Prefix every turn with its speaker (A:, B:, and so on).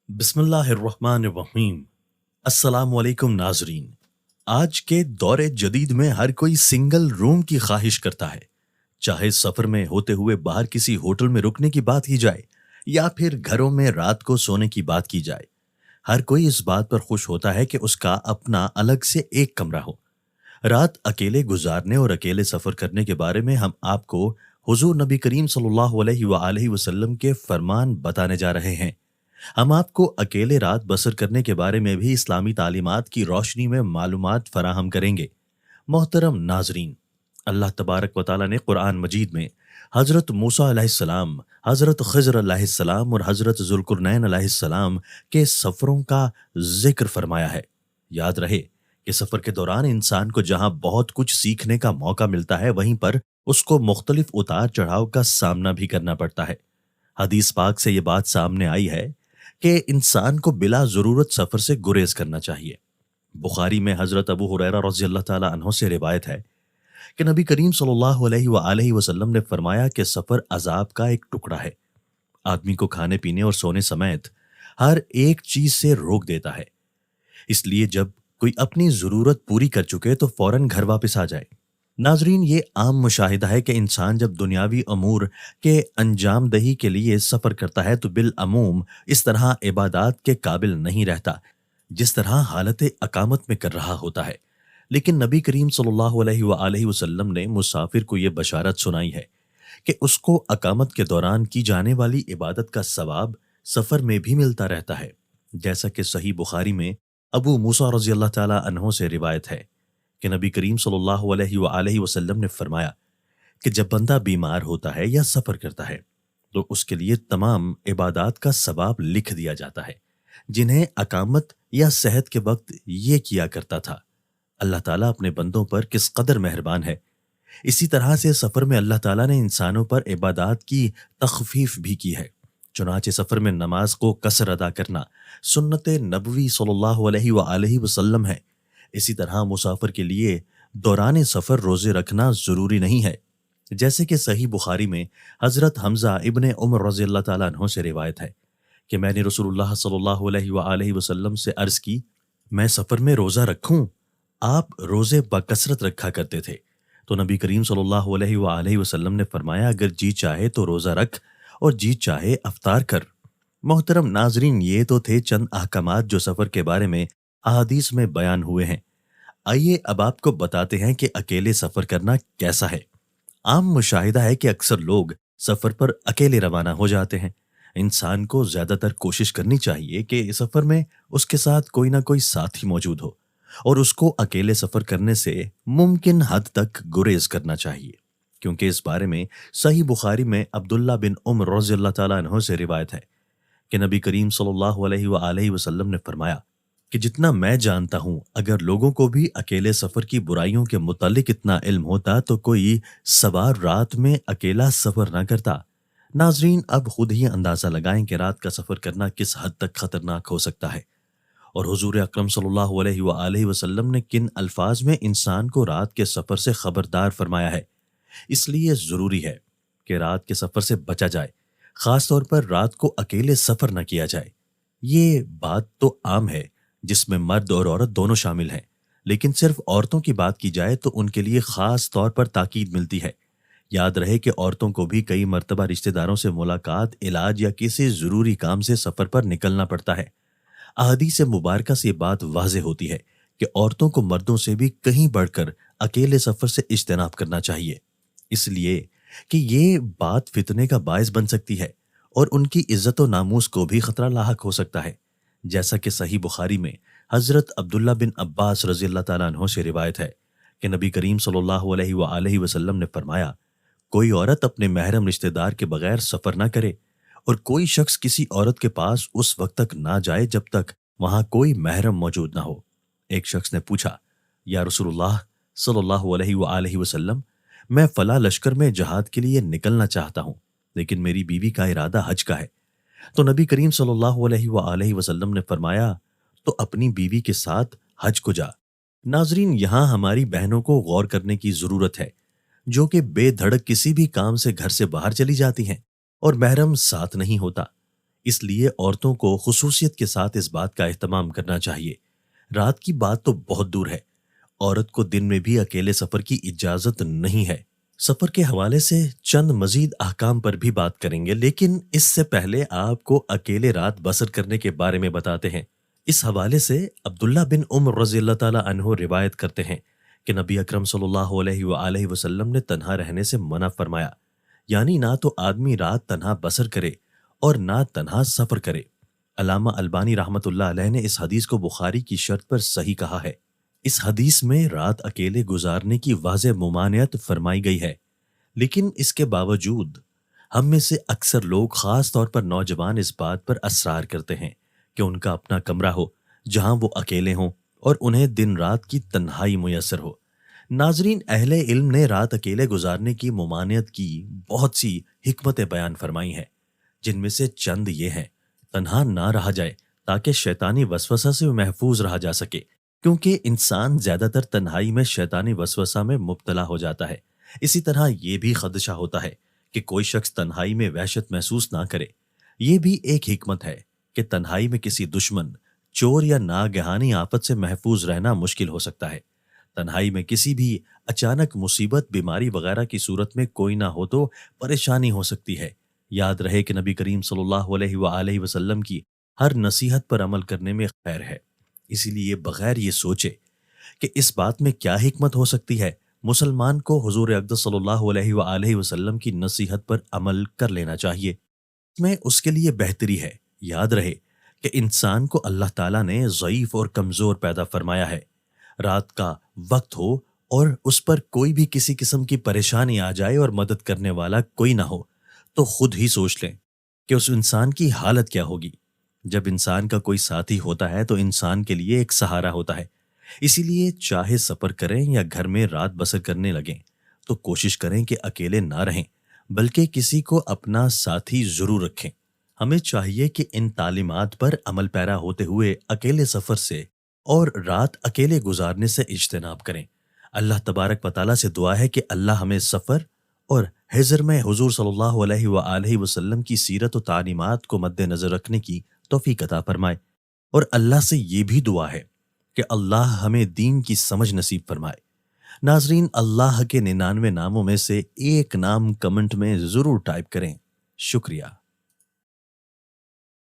A: بسم اللہ الرحمن الرحیم۔ السلام علیکم ناظرین۔ آج کے دور جدید میں ہر کوئی سنگل روم کی خواہش کرتا ہے، چاہے سفر میں ہوتے ہوئے باہر کسی ہوٹل میں رکنے کی بات کی جائے یا پھر گھروں میں رات کو سونے کی بات کی جائے۔ ہر کوئی اس بات پر خوش ہوتا ہے کہ اس کا اپنا الگ سے ایک کمرہ ہو۔ رات اکیلے گزارنے اور اکیلے سفر کرنے کے بارے میں ہم آپ کو حضور نبی کریم صلی اللہ علیہ وآلہ وسلم کے فرمان بتانے جا رہے ہیں۔ ہم آپ کو اکیلے رات بسر کرنے کے بارے میں بھی اسلامی تعلیمات کی روشنی میں معلومات فراہم کریں گے۔ محترم ناظرین، اللہ تبارک و تعالیٰ نے قرآن مجید میں حضرت موسیٰ علیہ السلام، حضرت خضر علیہ السلام اور حضرت ذوالقرنین علیہ السلام کے سفروں کا ذکر فرمایا ہے۔ یاد رہے کہ سفر کے دوران انسان کو جہاں بہت کچھ سیکھنے کا موقع ملتا ہے، وہیں پر اس کو مختلف اتار چڑھاؤ کا سامنا بھی کرنا پڑتا ہے۔ حدیث پاک سے یہ بات سامنے آئی ہے کہ انسان کو بلا ضرورت سفر سے گریز کرنا چاہیے۔ بخاری میں حضرت ابو ہریرہ رضی اللہ تعالی عنہ سے روایت ہے کہ نبی کریم صلی اللہ علیہ وآلہ وسلم نے فرمایا کہ سفر عذاب کا ایک ٹکڑا ہے، آدمی کو کھانے پینے اور سونے سمیت ہر ایک چیز سے روک دیتا ہے۔ اس لیے جب کوئی اپنی ضرورت پوری کر چکے تو فوراً گھر واپس آ جائے۔ ناظرین، یہ عام مشاہدہ ہے کہ انسان جب دنیاوی امور کے انجام دہی کے لیے سفر کرتا ہے تو بالعموم اس طرح عبادات کے قابل نہیں رہتا جس طرح حالت اقامت میں کر رہا ہوتا ہے۔ لیکن نبی کریم صلی اللہ علیہ وآلہ وسلم نے مسافر کو یہ بشارت سنائی ہے کہ اس کو اقامت کے دوران کی جانے والی عبادت کا ثواب سفر میں بھی ملتا رہتا ہے، جیسا کہ صحیح بخاری میں ابو موسیٰ رضی اللہ تعالی عنہ سے روایت ہے کہ نبی کریم صلی اللہ علیہ وآلہ وسلم نے فرمایا کہ جب بندہ بیمار ہوتا ہے یا سفر کرتا ہے تو اس کے لیے تمام عبادات کا ثواب لکھ دیا جاتا ہے جنہیں اقامت یا صحت کے وقت یہ کیا کرتا تھا۔ اللہ تعالیٰ اپنے بندوں پر کس قدر مہربان ہے۔ اسی طرح سے سفر میں اللہ تعالیٰ نے انسانوں پر عبادات کی تخفیف بھی کی ہے، چنانچہ سفر میں نماز کو قصر ادا کرنا سنت نبوی صلی اللہ علیہ وآلہ وسلم ہے۔ اسی طرح مسافر کے لیے دوران سفر روزے رکھنا ضروری نہیں ہے، جیسے کہ صحیح بخاری میں حضرت حمزہ ابن عمر رضی اللہ تعالیٰ عنہ سے روایت ہے کہ میں نے رسول اللہ صلی اللہ علیہ وآلہ وسلم سے عرض کی، میں سفر میں روزہ رکھوں؟ آپ روزے بکثرت رکھا کرتے تھے، تو نبی کریم صلی اللہ علیہ وآلہ وسلم نے فرمایا، اگر جی چاہے تو روزہ رکھ اور جی چاہے افطار کر۔ محترم ناظرین، یہ تو تھے چند احکامات جو سفر کے بارے میں احادیث میں بیان ہوئے ہیں۔ آئیے اب آپ کو بتاتے ہیں کہ اکیلے سفر کرنا کیسا ہے۔ عام مشاہدہ ہے کہ اکثر لوگ سفر پر اکیلے روانہ ہو جاتے ہیں۔ انسان کو زیادہ تر کوشش کرنی چاہیے کہ سفر میں اس کے ساتھ کوئی نہ کوئی ساتھی موجود ہو، اور اس کو اکیلے سفر کرنے سے ممکن حد تک گریز کرنا چاہیے، کیونکہ اس بارے میں صحیح بخاری میں عبداللہ بن عمر رضی اللہ تعالیٰ عنہ سے روایت ہے کہ نبی کریم صلی اللہ علیہ وآلہ وسلم نے فرمایا کہ جتنا میں جانتا ہوں، اگر لوگوں کو بھی اکیلے سفر کی برائیوں کے متعلق اتنا علم ہوتا تو کوئی سوار رات میں اکیلا سفر نہ کرتا۔ ناظرین، اب خود ہی اندازہ لگائیں کہ رات کا سفر کرنا کس حد تک خطرناک ہو سکتا ہے، اور حضور اکرم صلی اللہ علیہ وآلہ وسلم نے کن الفاظ میں انسان کو رات کے سفر سے خبردار فرمایا ہے۔ اس لیے ضروری ہے کہ رات کے سفر سے بچا جائے، خاص طور پر رات کو اکیلے سفر نہ کیا جائے۔ یہ بات تو عام ہے جس میں مرد اور عورت دونوں شامل ہیں، لیکن صرف عورتوں کی بات کی جائے تو ان کے لیے خاص طور پر تاکید ملتی ہے۔ یاد رہے کہ عورتوں کو بھی کئی مرتبہ رشتہ داروں سے ملاقات، علاج یا کسی ضروری کام سے سفر پر نکلنا پڑتا ہے۔ احادیث مبارکہ سے یہ بات واضح ہوتی ہے کہ عورتوں کو مردوں سے بھی کہیں بڑھ کر اکیلے سفر سے اجتناب کرنا چاہیے، اس لیے کہ یہ بات فتنے کا باعث بن سکتی ہے اور ان کی عزت و ناموس کو بھی خطرہ لاحق ہو سکتا ہے، جیسا کہ صحیح بخاری میں حضرت عبداللہ بن عباس رضی اللہ تعالیٰ عنہ سے روایت ہے کہ نبی کریم صلی اللہ علیہ وآلہ وسلم نے فرمایا، کوئی عورت اپنے محرم رشتہ دار کے بغیر سفر نہ کرے، اور کوئی شخص کسی عورت کے پاس اس وقت تک نہ جائے جب تک وہاں کوئی محرم موجود نہ ہو۔ ایک شخص نے پوچھا، یا رسول اللہ صلی اللہ علیہ وآلہ وسلم، میں فلاں لشکر میں جہاد کے لیے نکلنا چاہتا ہوں، لیکن میری بیوی کا ارادہ حج کا ہے۔ تو نبی کریم صلی اللہ علیہ وآلہ وسلم نے فرمایا، تو اپنی بیوی کے ساتھ حج کو جا۔ ناظرین، یہاں ہماری بہنوں کو غور کرنے کی ضرورت ہے، جو کہ بے دھڑک کسی بھی کام سے گھر سے باہر چلی جاتی ہیں اور محرم ساتھ نہیں ہوتا۔ اس لیے عورتوں کو خصوصیت کے ساتھ اس بات کا اہتمام کرنا چاہیے۔ رات کی بات تو بہت دور ہے، عورت کو دن میں بھی اکیلے سفر کی اجازت نہیں ہے۔ سفر کے حوالے سے چند مزید احکام پر بھی بات کریں گے، لیکن اس سے پہلے آپ کو اکیلے رات بسر کرنے کے بارے میں بتاتے ہیں۔ اس حوالے سے عبداللہ بن عمر رضی اللہ تعالیٰ عنہ روایت کرتے ہیں کہ نبی اکرم صلی اللہ علیہ وآلہ وسلم نے تنہا رہنے سے منع فرمایا، یعنی نہ تو آدمی رات تنہا بسر کرے اور نہ تنہا سفر کرے۔ علامہ البانی رحمۃ اللہ علیہ نے اس حدیث کو بخاری کی شرط پر صحیح کہا ہے۔ اس حدیث میں رات اکیلے گزارنے کی واضح ممانعت فرمائی گئی ہے، لیکن اس کے باوجود ہم میں سے اکثر لوگ، خاص طور پر نوجوان، اس بات پر اصرار کرتے ہیں کہ ان کا اپنا کمرہ ہو جہاں وہ اکیلے ہوں اور انہیں دن رات کی تنہائی میسر ہو۔ ناظرین، اہل علم نے رات اکیلے گزارنے کی ممانعت کی بہت سی حکمتیں بیان فرمائی ہیں، جن میں سے چند یہ ہیں: تنہا نہ رہا جائے تاکہ شیطانی وسوسہ سے محفوظ رہا جا سکے، کیونکہ انسان زیادہ تر تنہائی میں شیطانی وسوسہ میں مبتلا ہو جاتا ہے۔ اسی طرح یہ بھی خدشہ ہوتا ہے کہ کوئی شخص تنہائی میں وحشت محسوس نہ کرے۔ یہ بھی ایک حکمت ہے کہ تنہائی میں کسی دشمن، چور یا ناگہانی آفت سے محفوظ رہنا مشکل ہو سکتا ہے۔ تنہائی میں کسی بھی اچانک مصیبت، بیماری وغیرہ کی صورت میں کوئی نہ ہو تو پریشانی ہو سکتی ہے۔ یاد رہے کہ نبی کریم صلی اللہ علیہ وآلہ وسلم کی ہر نصیحت پر عمل کرنے میں خیر ہے، اسی لیے بغیر یہ سوچے کہ اس بات میں کیا حکمت ہو سکتی ہے، مسلمان کو حضور اقدس صلی اللہ علیہ وآلہ وسلم کی نصیحت پر عمل کر لینا چاہیے۔ اس میں اس کے لیے بہتری ہے۔ یاد رہے کہ انسان کو اللہ تعالیٰ نے ضعیف اور کمزور پیدا فرمایا ہے۔ رات کا وقت ہو اور اس پر کوئی بھی کسی قسم کی پریشانی آ جائے اور مدد کرنے والا کوئی نہ ہو تو خود ہی سوچ لیں کہ اس انسان کی حالت کیا ہوگی۔ جب انسان کا کوئی ساتھی ہوتا ہے تو انسان کے لیے ایک سہارا ہوتا ہے۔ اسی لیے چاہے سفر کریں یا گھر میں رات بسر کرنے لگیں تو کوشش کریں کہ اکیلے نہ رہیں، بلکہ کسی کو اپنا ساتھی ضرور رکھیں۔ ہمیں چاہیے کہ ان تعلیمات پر عمل پیرا ہوتے ہوئے اکیلے سفر سے اور رات اکیلے گزارنے سے اجتناب کریں۔ اللہ تبارک و تعالیٰ سے دعا ہے کہ اللہ ہمیں سفر اور حضر میں حضور صلی اللہ علیہ وآلہ وسلم کی سیرت و تعلیمات کو مد نظر رکھنے کی توفیق عطا فرمائے، اور اللہ سے یہ بھی دعا ہے کہ اللہ ہمیں دین کی سمجھ نصیب فرمائے۔ ناظرین، اللہ کے 99 ناموں میں سے ایک نام کمنٹ میں ضرور ٹائپ کریں۔ شکریہ۔